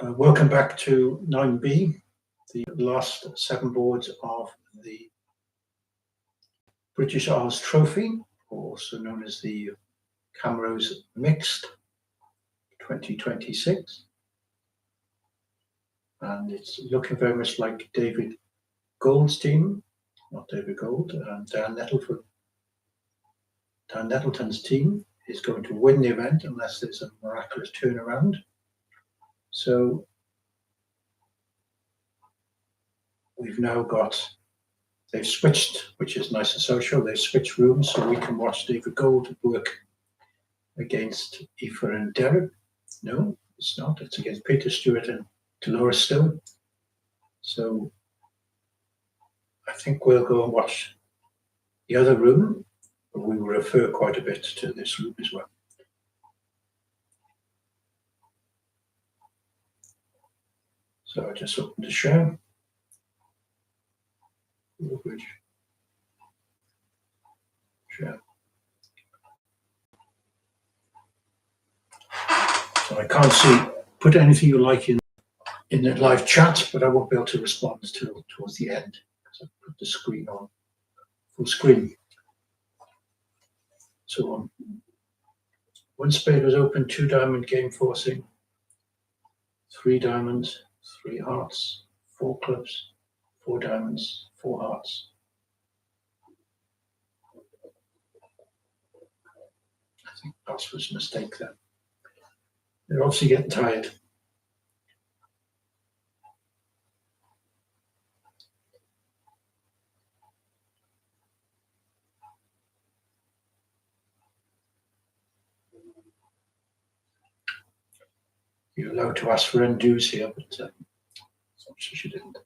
Welcome back to 9B, the last 7 boards of the British Isles Trophy, also known as the Camrose Mixed 2026. And it's looking very much like David Gould's team, not David Gould, and Dan Nettleton. Dan Nettleton's team is going to win the event unless there's a miraculous turnaround. So we've now got, they've switched, which is nice and social, they've switched rooms so we can watch David Gould work against Aoife and Derek. No, it's not, it's against Peter Stewart and Dolores Stone. So I think we'll go and watch the other room, but we will refer quite a bit to this room as well. So I just opened the share. Share. So I can't see, put anything you like in the live chat, but I won't be able to respond until towards the end because I put the screen on full screen. So one spade was open, 2 diamond game forcing, 3 diamonds, 3 hearts, 4 clubs, 4 diamonds, 4 hearts. I think that was a mistake there. They're obviously getting tired. You're allowed to ask for undos here, but so she didn't.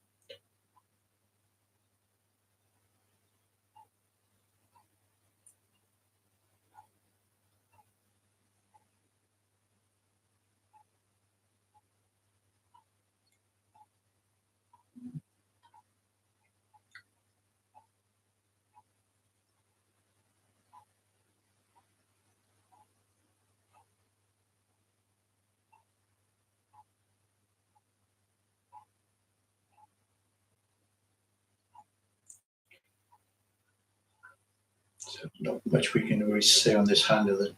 So not much we can really say on this hand other than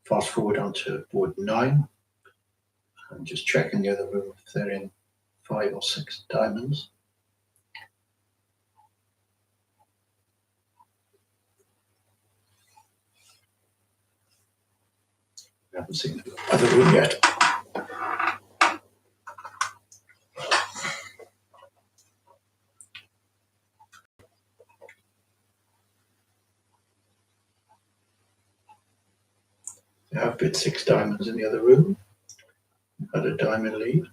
fast forward onto board 9. I'm just checking the other room if they're in 5 or 6 diamonds. I haven't seen the other room yet. They have bid 6 diamonds in the other room. Had a diamond lead.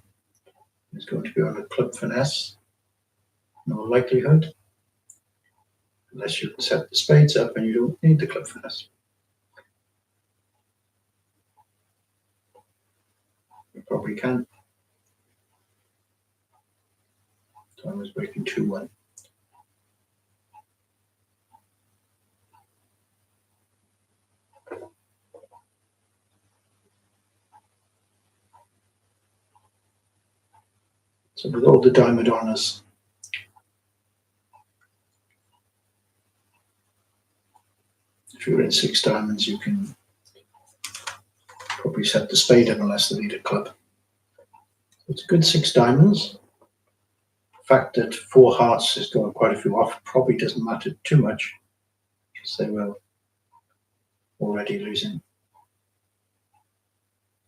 It's going to be on a club finesse. No likelihood. Unless you can set the spades up and you don't need the club finesse. You probably can. Time is breaking 2-1. So with all the diamond honours, if you're in 6 diamonds, you can probably set the spade up unless they need a club. It's a good 6 diamonds. The fact that 4 hearts is going quite a few off probably doesn't matter too much because they were already losing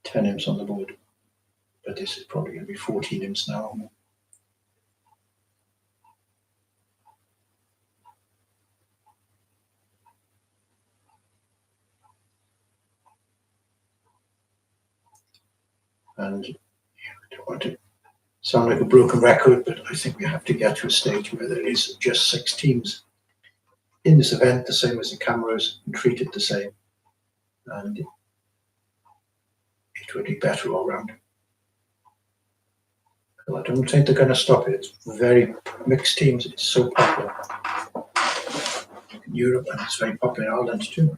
10 imps on the board. But this is probably going to be 14 imps now. And I don't want to sound like a broken record, but I think we have to get to a stage where there is just 6 teams in this event, the same as the Camrose, and treated the same. And it would be better all round. Well, I don't think they're going to stop it. It's very mixed teams. It's so popular in Europe, and it's very popular in Ireland too.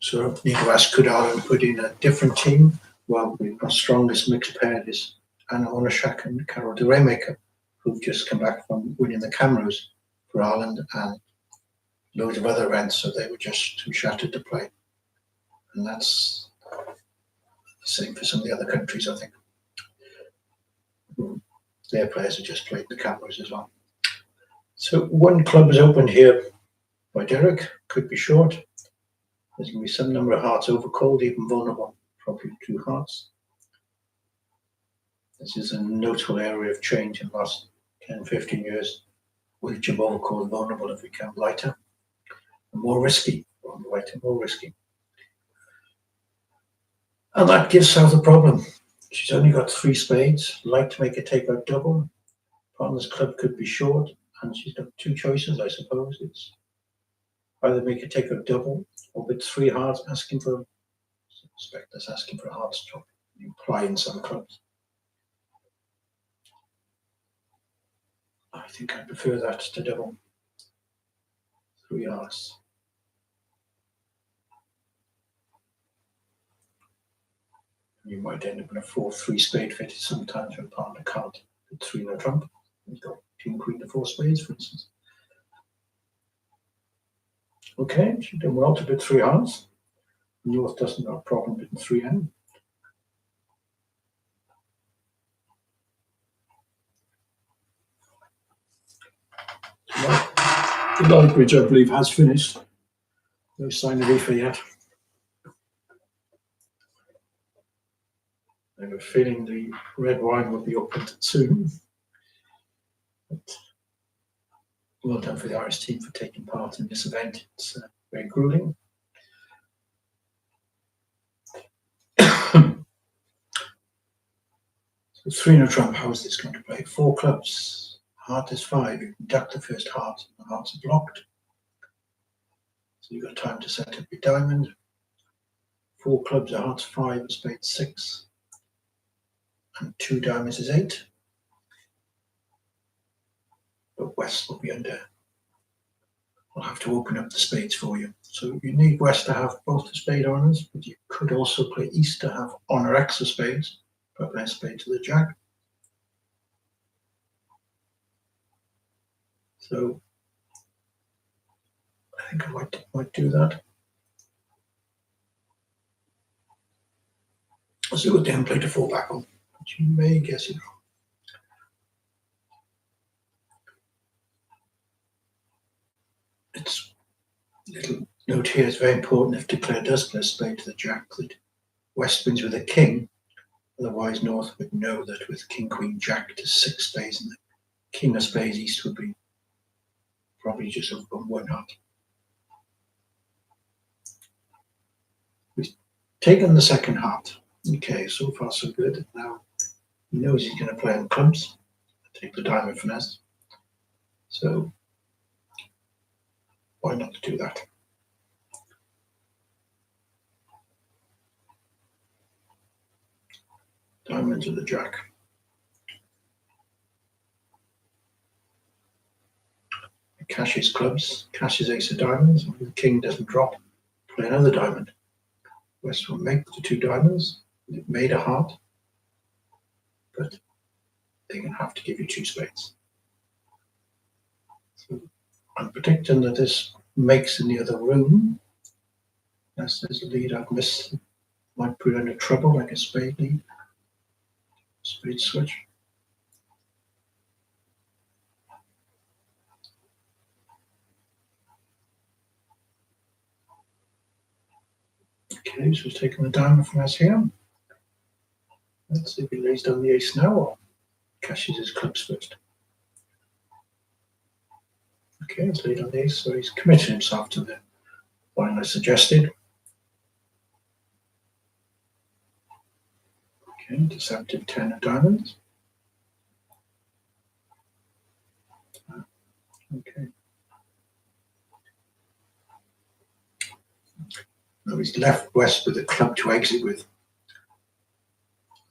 So you need to ask, could Ireland put in a different team? Well, our strongest mixed pair is Anna Onashak and Carol de Raymaker, who've just come back from winning the Camrose for Ireland and loads of other events, so they were just too shattered to play. And that's the same for some of the other countries, I think. Their players have just played the Camrose as well. So one club is opened here by Derek, could be short. There's going to be some number of hearts overcalled, even vulnerable, probably 2 hearts. This is a notable area of change in the last 10, 15 years, which have overcalled vulnerable have become lighter and more risky. Lighter, more risky. And that gives South a problem. She's only got 3 spades, like to make a takeout double. Partner's club could be short, and she's got 2 choices, I suppose. It's either make a takeout double or with 3 hearts asking for, I suspect that's asking for a heart stroke, imply in some clubs. I think I prefer that to double. 3 hearts. You might end up in a 4-3 spade fitted sometimes when partner can't put 3 in a trump. You've got king, queen to 4 spades, for instance. Okay, she's done well to put 3 hearts. North doesn't have a problem putting 3 in. The light bridge, I believe, has finished. No sign of Aoife yet. I have a feeling the red wine will be opened soon. But well done for the Irish team for taking part in this event. It's very grueling. So 3 in a trump, how is this going to play? 4 clubs, heart is 5. You conduct the first heart, the hearts are blocked. So you've got time to set up your diamond. 4 clubs, a heart's 5, a spade 6. And 2 diamonds is 8. But West will be under. I'll have to open up the spades for you. So you need West to have both the spade honours, but you could also play East to have honour X of spades, but play spade to the jack. So I think I might do that. I'll see what Dan played to fall back on, but you may guess it wrong. It's little note here is very important. If declare does play spade to the jack, that West wins with a king. Otherwise, North would know that with king, queen, jack to 6 spades, and the king of spades, East would be probably just on 1 heart. We've taken the second heart. Okay, so far so good. Now he knows he's going to play on clubs. Take the diamond finesse. So why not do that? Diamond to the jack. Cashes clubs, cashes ace of diamonds. If the king doesn't drop, play another diamond. West will make the 2 diamonds. It made a heart, but they're going to have to give you 2 spades. So I'm predicting that this makes in the other room. As there's a lead I've missed, might put under trouble like a spade lead. Spade switch. Okay, so he's taking the diamond from us here. Let's see if he lays down the ace now or cashes his clubs first. Okay, he's laid on the ace, so he's committed himself to the line I suggested. Okay, deceptive 10 of diamonds. Okay. Now he's left West with a club to exit with.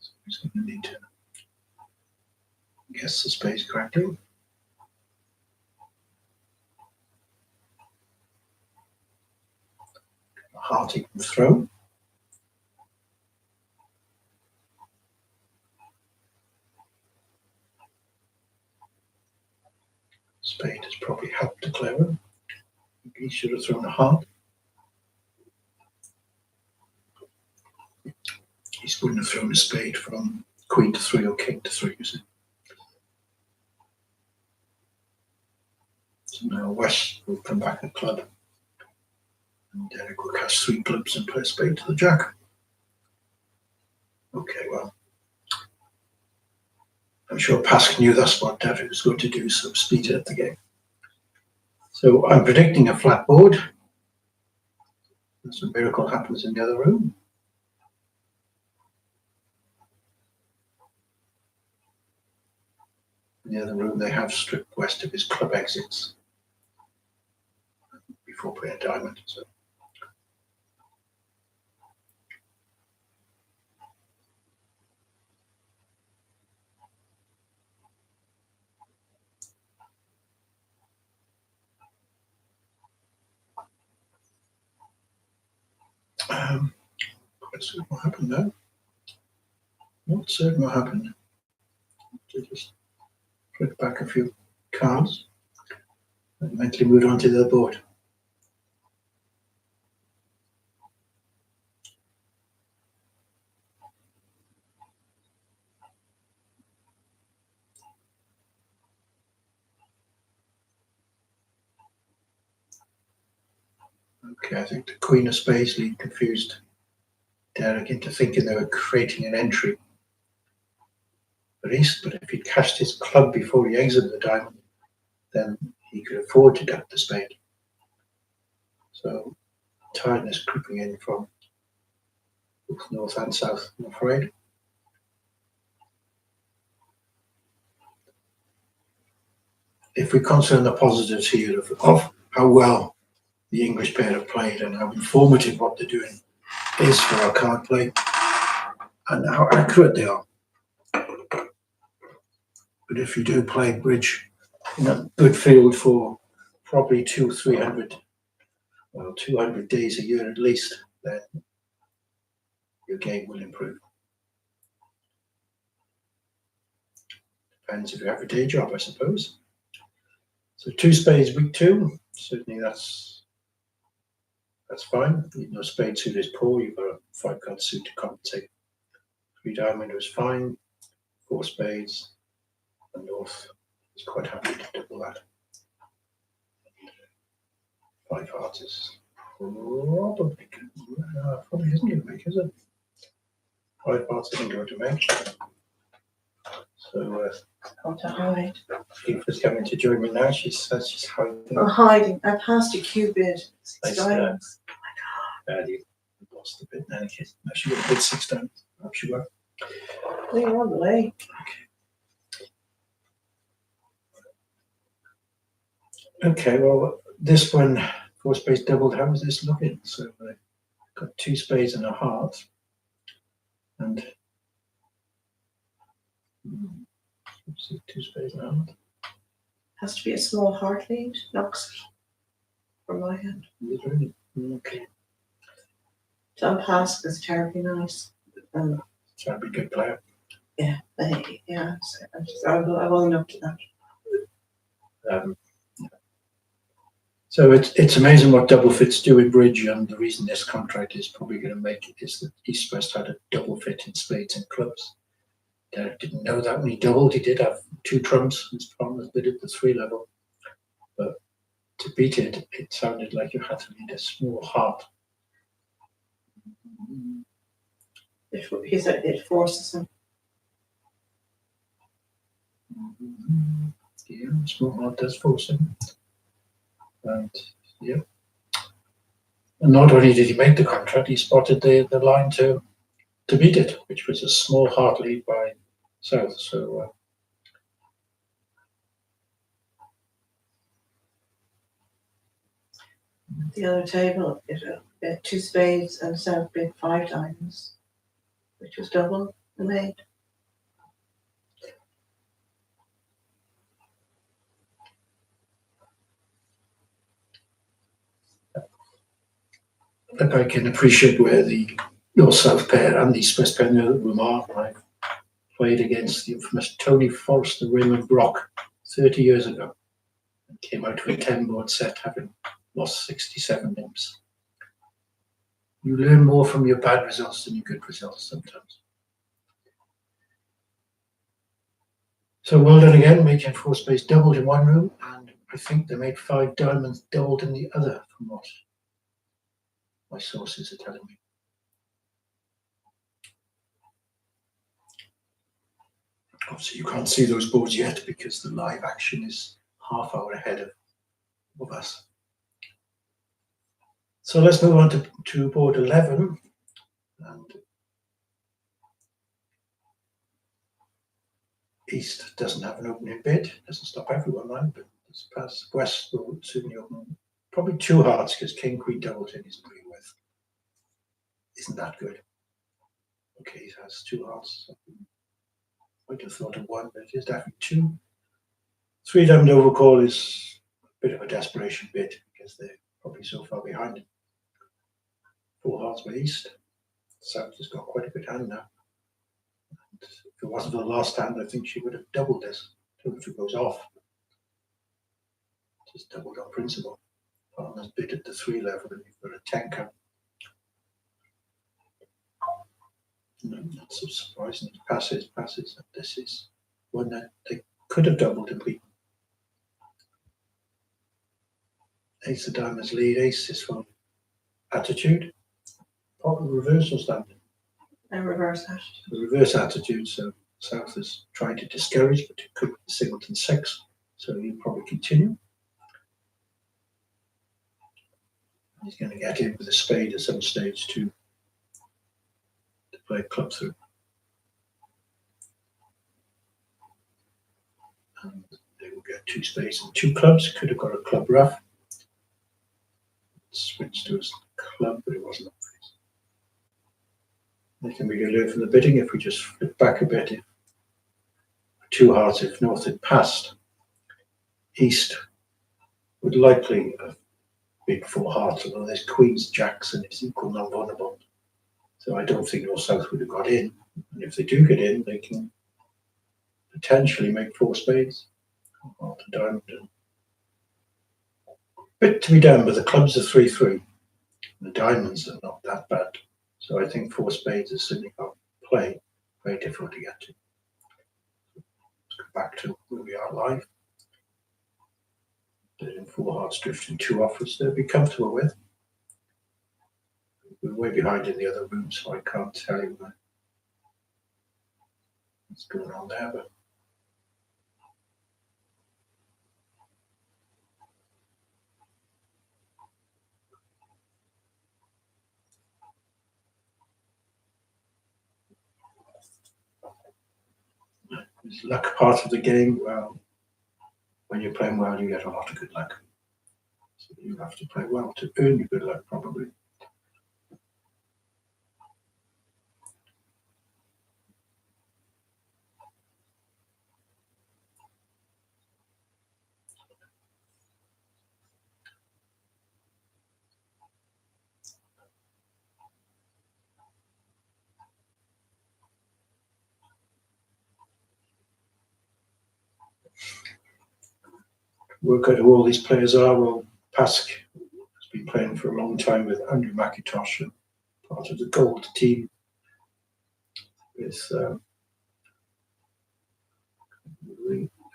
So he's going to need to guess the spades correctly. heart he can throw. Spade has probably helped the clever. He should have thrown a heart. He wouldn't have thrown a spade from queen to 3 or king to 3, you see. So now West will come back a club. And Derek will cast 3 clubs and play a spade to the jack. Okay, well, I'm sure Pask knew that's what Derek was going to do, so speeded up the game. So I'm predicting a flat board. Some miracle happens in the other room. In the other room, they have stripped West of his club exits before playing a diamond. So. Let's see what happened now. Not certain what happened. Just flick back a few cards and mentally moved on to the other board. Okay, I think the Queen of Spades lead confused Derek into thinking they were creating an entry for East, but if he'd cashed his club before he exited the diamond, then he could afford to duck the spade. So tiredness creeping in from both north and south, I'm afraid. If we consider the positives here of how well the English pair have played and how informative what they're doing is for our card play and how accurate they are. But if you do play bridge in a good field for probably 200 days a year at least, then your game will improve. Depends if you have a day job, I suppose. So 2 spades week 2, certainly that's fine. No spade suit is poor, you've got a 5 card suit to compensate. 3 diamond was fine, 4 spades, and north is quite happy to double that. 5 hearts is probably isn't going to make, is it? 5 hearts isn't going to make. So How to hide. Aoife's coming to join me now. She says she's hiding. I'm hiding. I passed a cube bid. 6 diamonds. You lost a bit in any case. No, she would have bid 6 diamonds. Perhaps she were. They're on the way. Okay, well, this one, 4 spades doubled. How is this looking? So I've got 2 spades and a heart. And 2 spades and a heart. Has to be a small heart lead. Knocks from my hand. Is it really? Okay. John Pask is terribly nice. So I'd be a good player. Yeah, I wasn't up to that. So it's amazing what double fits do in bridge, and the reason this contract is probably going to make it is that East West had a double fit in spades and clubs. Derek didn't know that when he doubled. He did have 2 trumps. His problem was bid at the 3 level, but to beat it, it sounded like you had to need a small heart. It forces him. Yeah, small heart does force him. And yeah, and not only did he make the contract, he spotted the line to beat it, which was a small heart lead by South. So The other table, it 2 spades and South bid 5 diamonds, which was double the maid. Look, I can appreciate where the North South pair and the Swiss pair in the other room are. I played against the infamous Tony Forrester, Raymond Brock 30 years ago and came out with a 10-board set having lost 67 nibs. You learn more from your bad results than your good results sometimes. So well done again, making 4 spades doubled in one room, and I think they made 5 diamonds doubled in the other, from what my sources are telling me. Obviously, you can't see those boards yet because the live action is half hour ahead of us. So let's move on to board 11. And East doesn't have an opening bid, doesn't stop everyone, right? But it's past West will soon open. Probably 2 hearts because King Queen doubled in his green with. Isn't that good? Okay, he has 2 hearts. I might have thought of 1, but it is definitely 2. 3 diamond overcall is a bit of a desperation bid because they're probably so far behind. 4 hearts by East. South has got quite a good hand now. And if it wasn't for the last hand, I think she would have doubled this. So if it goes off, just doubled on principle. Partners bid at the 3 level and you've got a 10 count. No, not so surprising. It passes. And this is one that they could have doubled and beaten. Ace of diamonds lead. Ace is from attitude. Pot reversal standard. A reverse attitude. The reverse attitude. So South is trying to discourage, but it could be the singleton 6. So he'll probably continue. He's going to get in with a spade at some stage to play club through. And they will get 2 spades and 2 clubs. Could have got a club rough. Switched to his club, but it wasn't obvious. I think we can learn from the bidding if we just flip back a bit. 2 hearts if North had passed. East would likely have bid 4 hearts, although there's Queens, Jacks, and it's equal non-vulnerable. So I don't think North South would have got in. And if they do get in, they can potentially make 4 spades. Heart and diamond. Bit to be done, but the clubs are 3-3. The diamonds are not that bad. So I think 4 spades is certainly got play. Very difficult to get to. Let's go back to where we are live. They're in 4 hearts drifting 2 offers they'll be comfortable with. We're way behind in the other room, so I can't tell you what's going on there, but it's luck part of the game. Well, when you're playing well, you get a lot of good luck. So you have to play well to earn your good luck, probably. Work out who all these players are. Well, Pask has been playing for a long time with Andrew McIntosh, and part of the gold team with there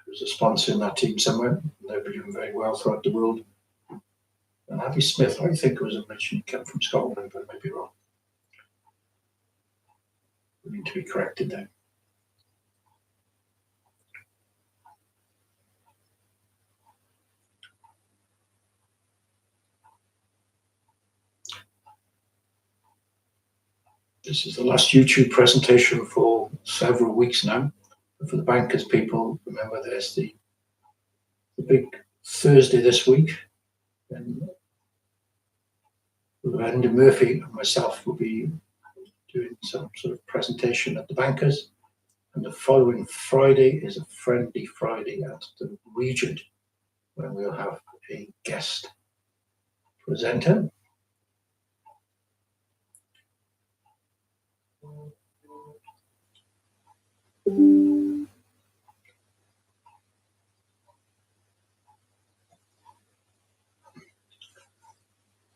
was a sponsor in that team somewhere. They've been doing very well throughout the world. And Abby Smith, I think, was originally come from Scotland, but I may be wrong. We need to be corrected there. This is the last YouTube presentation for several weeks now. But for the bankers people, remember there's the big Thursday this week. And Andy Murphy and myself will be doing some sort of presentation at the bankers. And the following Friday is a friendly Friday at the Regent, where we'll have a guest presenter.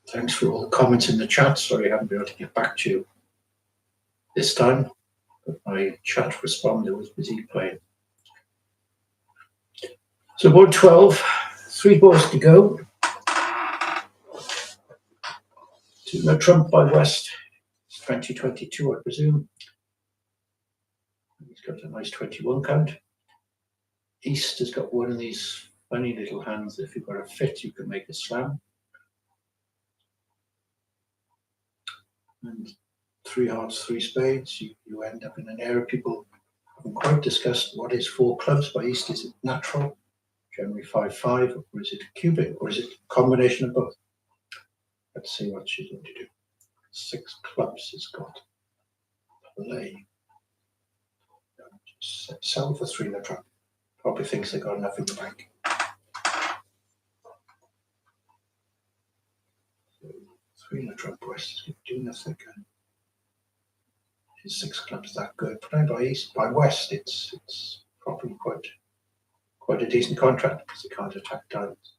Thanks for all the comments in the chat. Sorry I haven't been able to get back to you this time, but my chat responder was busy playing. So board 12, 3 boards to go. To Trump by West, 2022, I presume. He's got a nice 21 count. East has got one of these funny little hands. If you've got a fit, you can make a slam. And 3 hearts, 3 spades, you end up in an area people haven't quite discussed. What is 4 clubs by East? Is it natural, generally 5-5, or is it cubic, or is it a combination of both? Let's see what she's going to do. 6 clubs has got play. Sell for 3 in the trap. Probably thinks they got enough in the bank. 3 in the trap. West is doing nothing. Is 6 clubs that good? Playing by East, by West, it's probably quite a decent contract because they can't attack diamonds.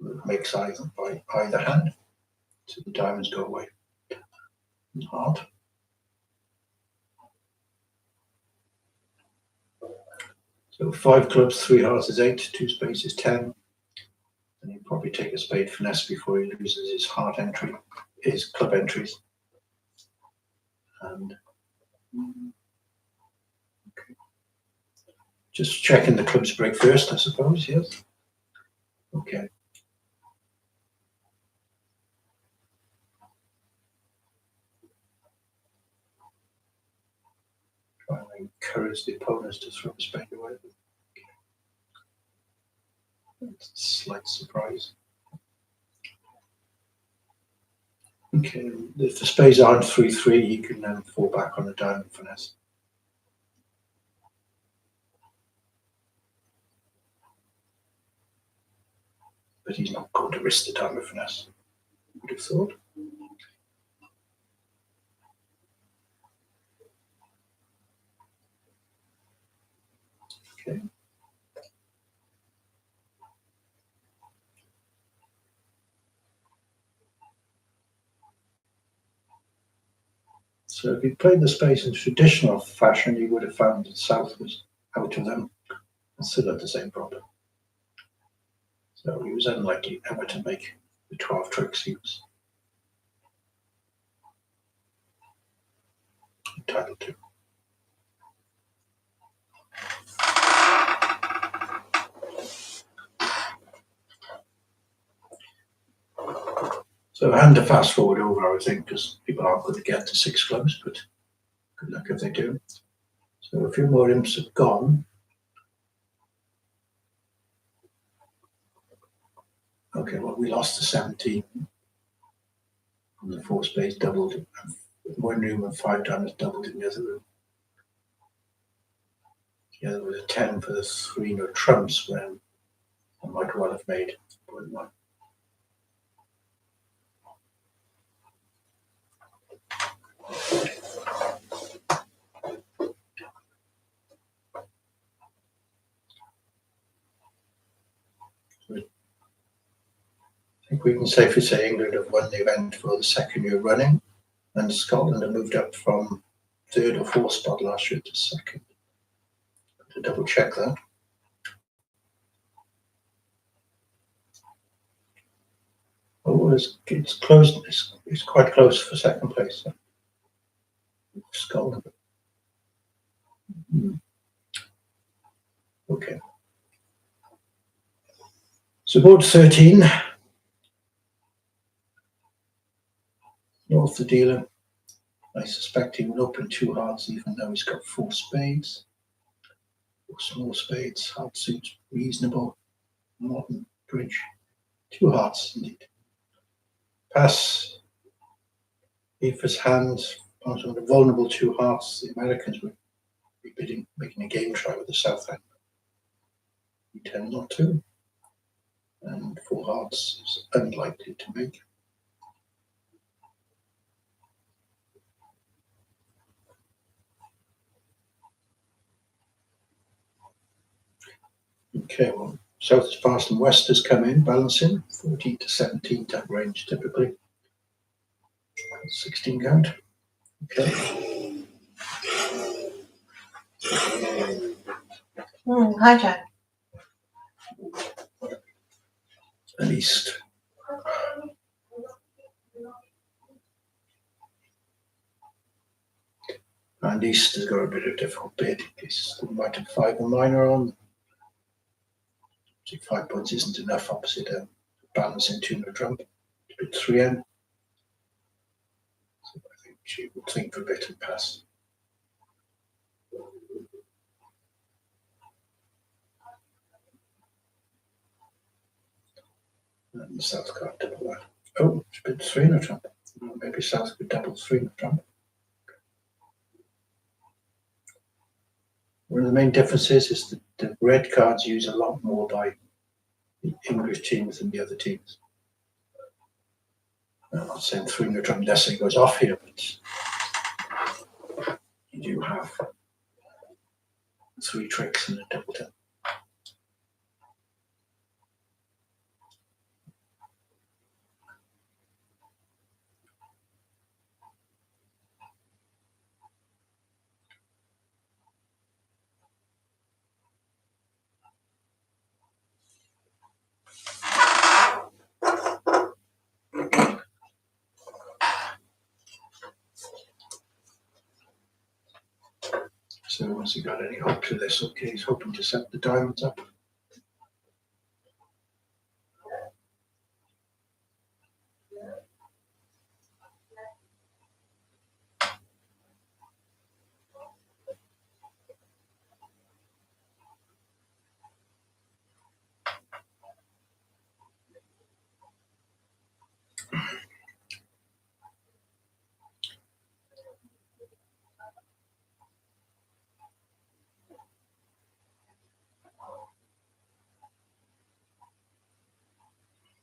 It makes either by either hand, so the diamonds go away. Hard. So 5 clubs, 3 hearts is 8, 2 spades is 10. And he'll probably take a spade finesse before he loses his heart entry, his club entries. And okay. Just checking the clubs break first, I suppose, yes. Okay. Trying to encourage the opponents to throw a spade away. It's a slight surprise. Okay, if the spades aren't 3-3, he can then fall back on the diamond finesse. But he's not going to risk the diamond finesse, I would have thought. Okay. So if he played the spades in traditional fashion, he would have found that South was out of them and still had the same problem. So he was unlikely ever to make the 12 tricks he was entitled to. So a hand to fast forward over, I think, because people aren't going to get to 6 clubs, but good luck if they do. So a few more imps have gone. Okay, well, we lost the 17. And the 4 spades doubled in one room and 5 diamonds doubled in the other room. The other was a 10 for the 3 no trumps when I might well have made 0.1. I think we can safely say England have won the event for the 2nd year running, and Scotland have moved up from 3rd or 4th spot last year to 2nd. To double check that. Oh, it's close. It's quite close for 2nd place. Scotland. Okay. So board 13. North the dealer. I suspect he will open 2 hearts even though he's got 4 spades. 4 small spades, heart suits, reasonable, modern bridge. 2 hearts indeed. Pass. If his hands on the vulnerable 2 hearts, the Americans would be bidding, making a game try with the south hand. He tend not to. And 4 hearts is unlikely to make. Okay, well, south is fast and west has come in, balancing 14 to 17 tap range typically. 16 count. Okay. Hi, Jack. And east. And east has got a bit of difficult bid. It's might have 5 or minor on. So 5 points isn't enough opposite a balancing tuner trump. It's a bit 3M. So I think she will think for a bit and pass. And the south can't double that. Oh, it's a bit 3 in a trump. Maybe south could double 3 in a trump. One of the main differences is that the red cards use a lot more by the English teams than the other teams. I'm not saying 3 in a trump necessarily goes off here, but you do have 3 tricks and a double 10. So has he got any hope to this? Okay, he's hoping to set the diamonds up.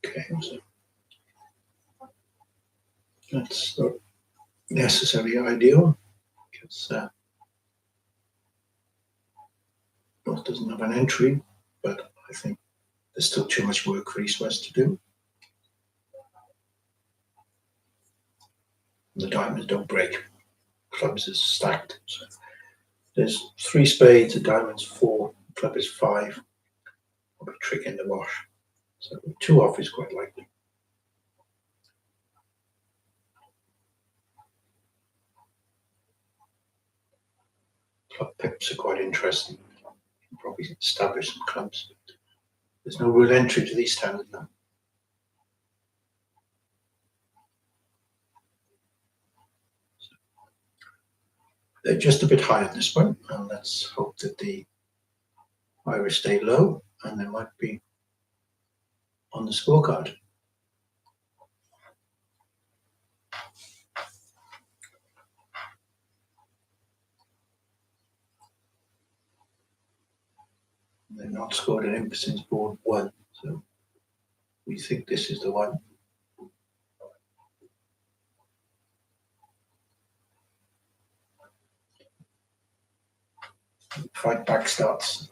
Okay, so that's not necessarily ideal because North doesn't have an entry, but I think there's still too much work for East West to do. The diamonds don't break. Clubs is stacked. So there's 3 spades, a diamond's 4, club is 5. I'll be trick in the wash. So 2 off is quite likely. Club pips are quite interesting. You can probably establish some clubs. There's no real entry to these hands now. They're just a bit high on this one, and let's hope that the Irish stay low, and they might be on the scorecard. They've not scored an imp since board 1, so we think this is the one. Fight back starts.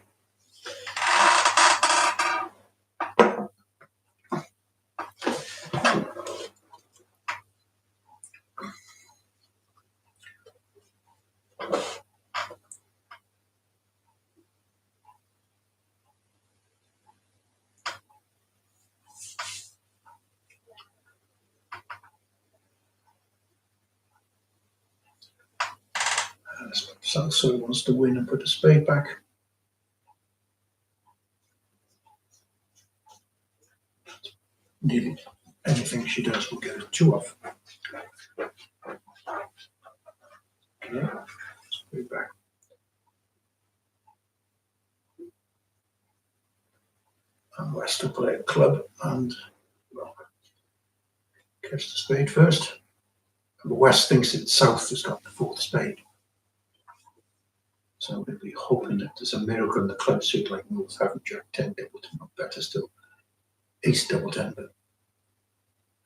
So wants to win and put a spade back. Indeed, anything she does will get a 2 off. Okay, spade back. And West will play a club and well, catch the spade first. And West thinks it's South has got the 4th spade. So we'll be hoping that there's a miracle in the club suit like North haven't Jack 10 double 10, or better still, Ace double 10, but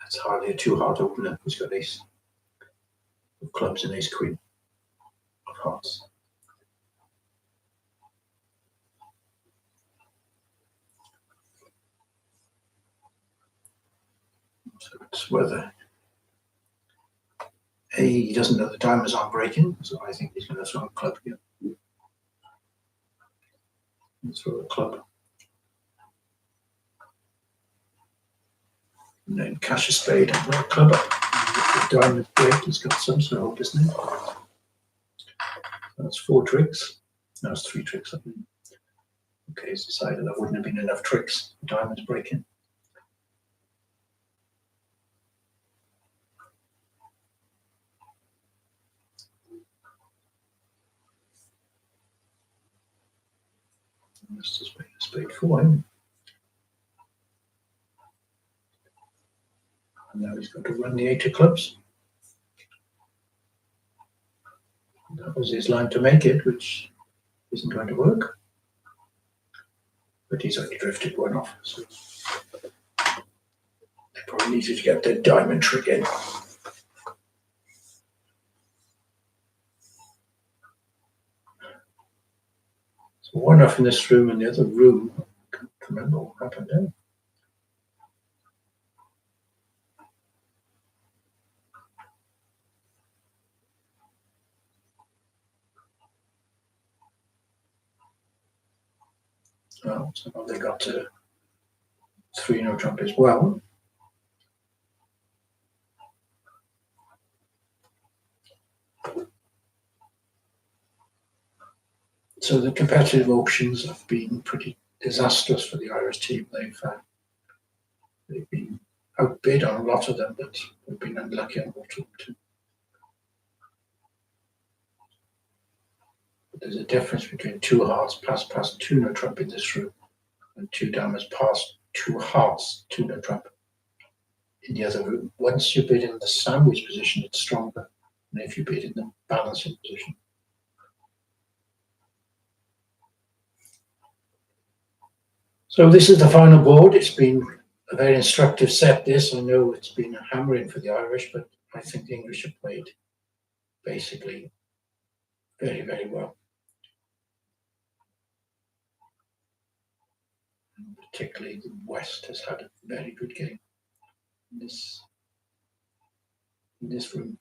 that's hardly a 2-heart opener who's got Ace of clubs and Ace Queen of hearts. So it's whether he doesn't know the diamonds aren't breaking, so I think he's going to throw a club here. Throw a club. And then cash a spade and throw a club up. If the diamond break, he's got some, so I hope, isn't it? That's 4 tricks. No, it's 3 tricks, I think. Okay, he's decided there wouldn't have been enough tricks. The diamond's breaking. Let's just make a spade for him. And now he's got to run the 8 of clubs. That was his line to make it, which isn't going to work. But he's only drifted 1 off, so they probably needed to get their diamond trick in. So 1 off in this room, and the other room, I can't remember what happened there. Oh, so now they got to 3 no trump as well. So the competitive auctions have been pretty disastrous for the Irish team. They've been outbid on a lot of them, but they've been unlucky on a lot of them too. But there's a difference between 2 hearts past 2 no trump in this room and 2 diamonds past 2 hearts 2 no trump in the other room. Once you bid in the sandwich position, it's stronger than if you bid in the balancing position. So this is the final board. It's been a very instructive set, this. I know it's been a hammering for the Irish, but I think the English have played basically very, very well. And particularly the West has had a very good game in this room.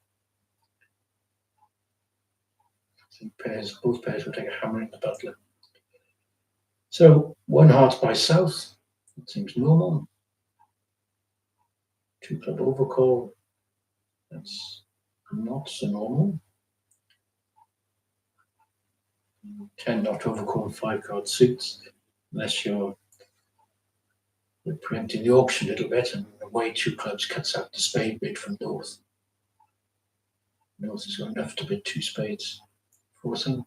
I think both pairs will take a hammering to Butler. So 1 heart by South, that seems normal. 2 club overcall, that's not so normal. 10 not overcall, 5 card suits, unless you're preempting the auction a little bit, and away 2 clubs cuts out the spade bid from North. North has got enough to bid 2 spades for some.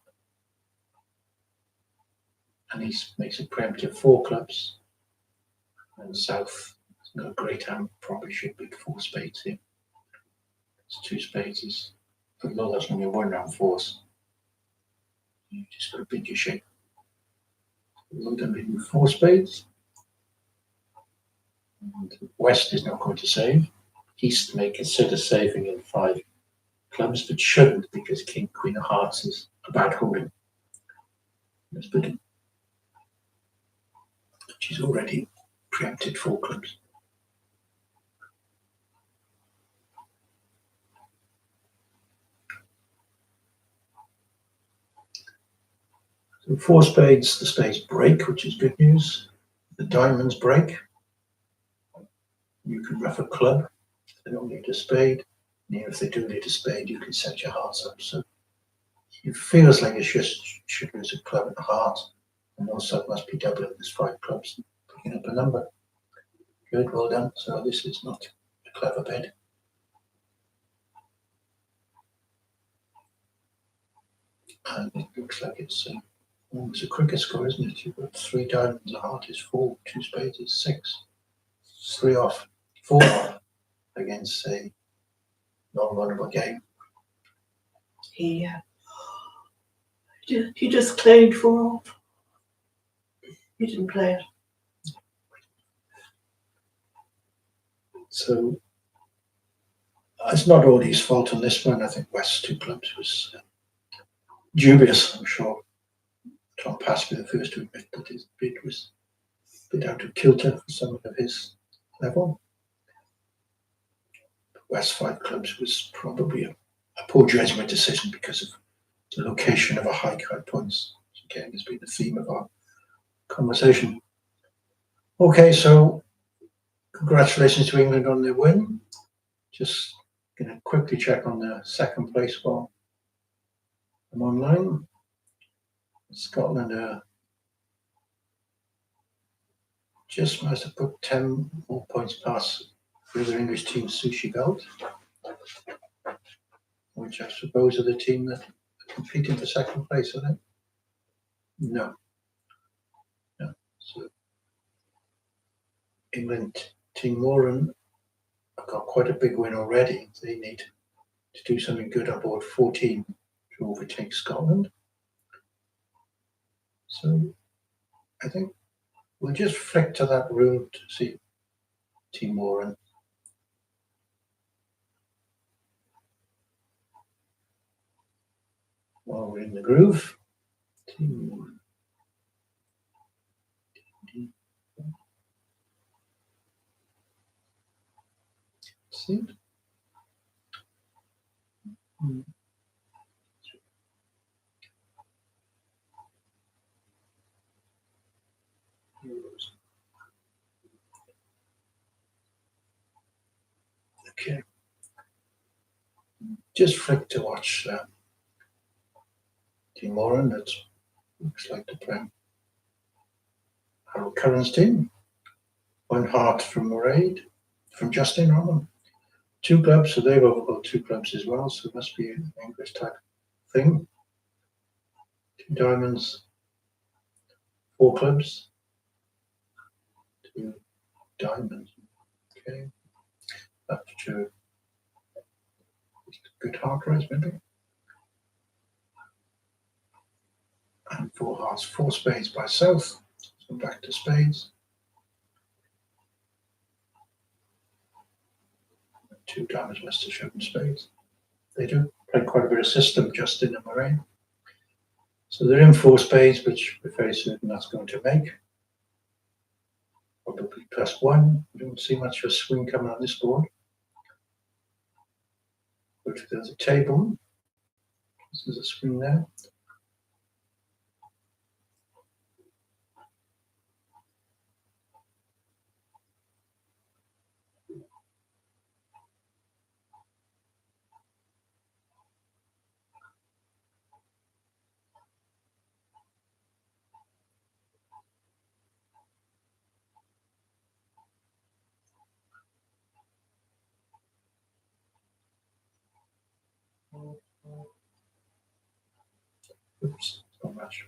And he makes a preemptive 4 clubs. And South has got a great hand, probably should bid 4 spades here. It's 2 spades is, although that's only a 1 round force. You just got to bid your shape. Although they're bidding 4 spades. And West is not going to save. East may consider saving in 5 clubs, but shouldn't, because King, Queen of Hearts is about holding. That's bidding. She's already preempted 4 clubs. So 4 spades, the spades break, which is good news. The diamonds break. You can ruff a club. They don't need a spade. And even if they do need a spade, you can set your hearts up. So it feels like it should lose a club and a heart. And also it must be doubling this 5 clubs, picking up a number. Good, well done. So this is not a clever bid. And it looks like it's almost a cricket score, isn't it? You've got 3 diamonds, a heart is 4, 2 spades is 6. 3 off, 4 off against a non-runnable game. He just claimed 4 off. He didn't play it. So it's not all his fault on this one. I think West's 2 clubs was dubious. I'm sure Tom Pasby, the first to admit that his bid was a bit out of kilter for someone of his level. West 5 clubs was probably a poor judgment decision because of the location of a high points, which again has been the theme of our conversation. Okay, so congratulations to England on their win. Just going to quickly check on the second place while I'm online. Scotland just managed to put 10 more points past the other English team, Sushi Belt, which I suppose are the team that are competing for second place, are they? No. So England, Team Moran have got quite a big win already. They need to do something good on board 14 to overtake Scotland. So I think we'll just flick to that room to see Team Moran. While we're in the groove. Team Moran. See? Okay. Just flick to watch Team Moran. That looks like the plan. Harold Curran's team. 1 heart from Mairead, from Justin Roman. 2 clubs, so they've overgot 2 clubs as well, so it must be an English type thing. 2 diamonds, 4 clubs, 2 diamonds. Okay, that's true. Good heart raise, maybe. And 4 hearts, 4 spades by South. So back to spades. 2 diamonds must have shown spades. They do play quite a bit of system, Justin and Mairead. So they're in 4 spades, which we're very certain that's going to make. Probably +1. We don't see much of a swing coming on this board. Go to the other table. There's a swing there. Oops, not much.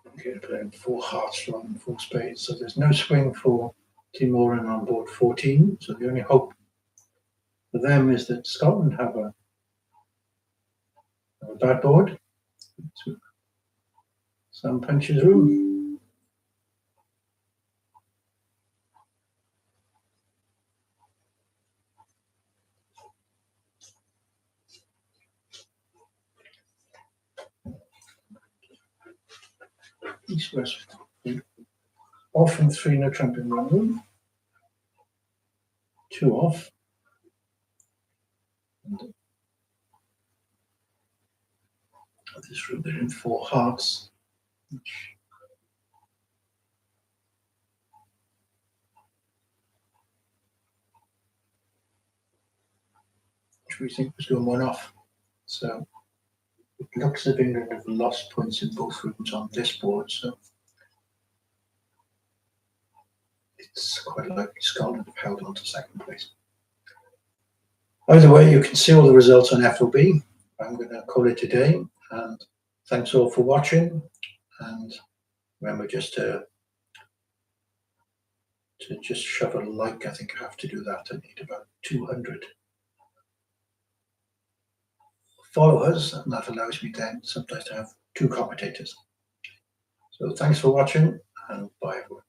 Okay, playing 4 hearts from 4 spades, so there's no swing for Team Moran on board 14. So the only hope for them is that Scotland have a bad board. Some punches room. East West. Off and 3 no trump in one room. 2 off. And this room they're in 4 hearts. Which we think was going 1 off. So it looks as if England have lost points in both rooms on this board. So it's quite likely Scotland have held on to second place. Either way, you can see all the results on FOB. I'm going to call it a day, and thanks all for watching. And remember just to just shove a like. I think I have to do that. I need about 200 followers, and that allows me then sometimes to have 2 commentators. So thanks for watching, and bye everyone.